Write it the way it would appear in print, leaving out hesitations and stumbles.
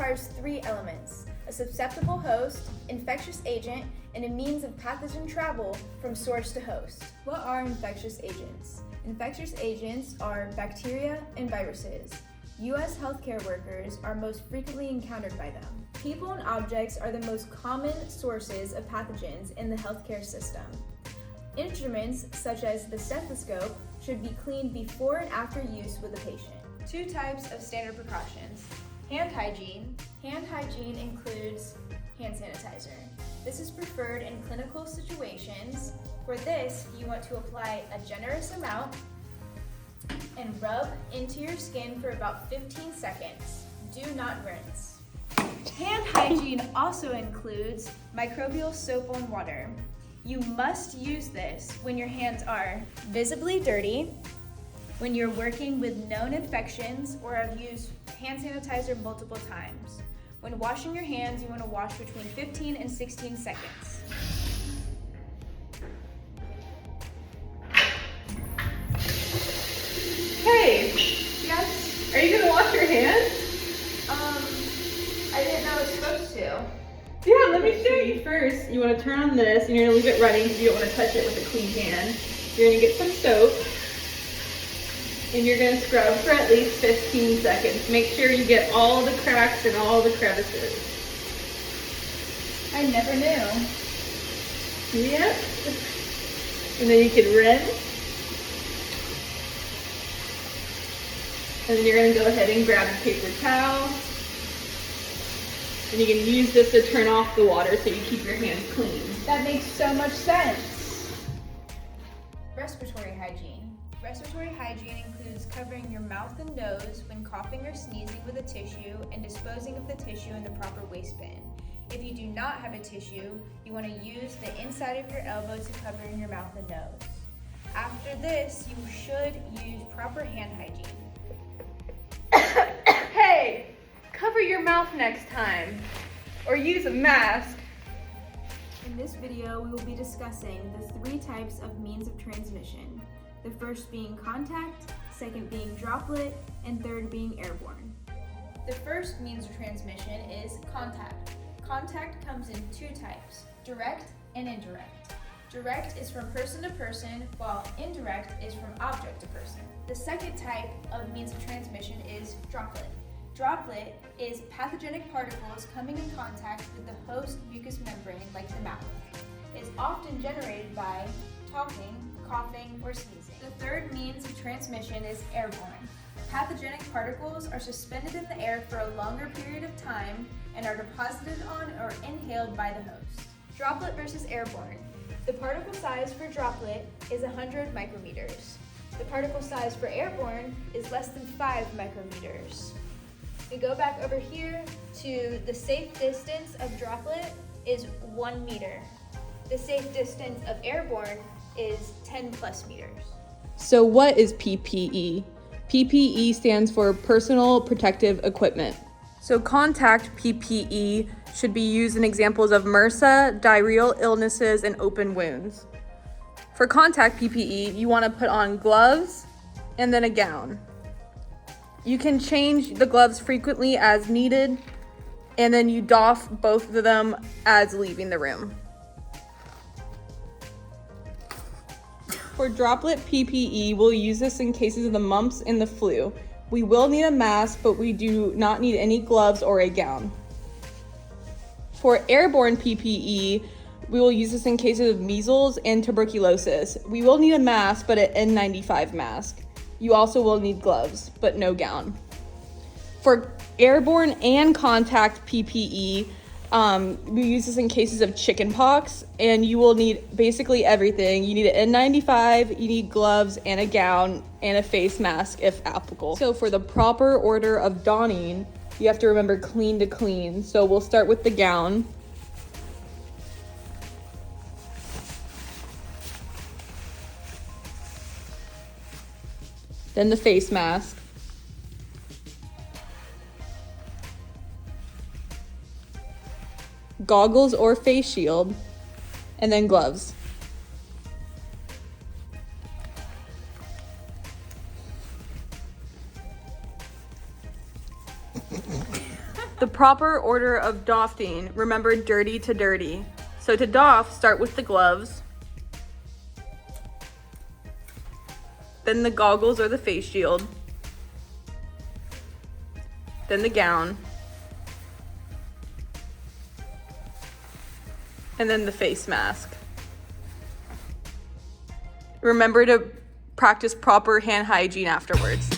requires 3 elements: a susceptible host, infectious agent, and a means of pathogen travel from source to host. What are infectious agents? Infectious agents are bacteria and viruses. U.S. healthcare workers are most frequently encountered by them. People and objects are the most common sources of pathogens in the healthcare system. Instruments, such as the stethoscope, should be cleaned before and after use with a patient. 2 types of standard precautions. Hand hygiene. Hand hygiene includes hand sanitizer. This is preferred in clinical situations. For this, you want to apply a generous amount and rub into your skin for about 15 seconds. Do not rinse. Hand hygiene also includes microbial soap on water. You must use this when your hands are visibly dirty, when you're working with known infections, or have used hand sanitizer multiple times. When washing your hands, you want to wash between 15 and 16 seconds. Hey, Yes? are you gonna wash your hands? I didn't know I was supposed to. Yeah, let me show you first. You wanna turn on this and you're gonna leave it running because you don't wanna touch it with a clean hand. You're gonna get some soap and you're gonna scrub for at least 15 seconds. Make sure you get all the cracks and all the crevices. I never knew. Yep. And then you can rinse. And then you're gonna go ahead and grab a paper towel. And you can use this to turn off the water so you keep your hands clean. That makes so much sense. Respiratory hygiene. Respiratory hygiene includes covering your mouth and nose when coughing or sneezing with a tissue and disposing of the tissue in the proper waste bin. If you do not have a tissue, you want to use the inside of your elbow to cover your mouth and nose. After this, you should use proper hand hygiene. Hey, cover your mouth next time, or use a mask. In this video, we will be discussing the 3 types of means of transmission. The first being contact, second being droplet, and third being airborne. The first means of transmission is contact. Contact comes in 2 types, direct and indirect. Direct is from person to person, while indirect is from object to person. The second type of means of transmission is droplet. Droplet is pathogenic particles coming in contact with the host mucous membrane like the mouth. It is often generated by talking, coughing, or sneezing. The third means of transmission is airborne. Pathogenic particles are suspended in the air for a longer period of time and are deposited on or inhaled by the host. Droplet versus airborne. The particle size for droplet is 100 micrometers. The particle size for airborne is less than 5 micrometers. We go back over here to the safe distance of droplet is 1 meter. The safe distance of airborne is 10 plus meters. So what is PPE? PPE stands for Personal Protective Equipment. So contact PPE should be used in examples of MRSA, diarrheal illnesses, and open wounds. For contact PPE, you want to put on gloves and then a gown. You can change the gloves frequently as needed, and then you doff both of them as leaving the room. For droplet PPE, we'll use this in cases of the mumps and the flu. We will need a mask, but we do not need any gloves or a gown. For airborne PPE, we will use this in cases of measles and tuberculosis. We will need a mask, but an N95 mask. You also will need gloves, but no gown. For airborne and contact PPE, we use this in cases of chickenpox, and you will need basically everything. You need an N95, you need gloves and a gown and a face mask if applicable. So for the proper order of donning, you have to remember clean to clean. So we'll start with the gown. Then the face mask. Goggles or face shield, and then gloves. The proper order of doffing, remember dirty to dirty. So to doff, start with the gloves, then the goggles or the face shield, then the gown, and then the face mask. Remember to practice proper hand hygiene afterwards.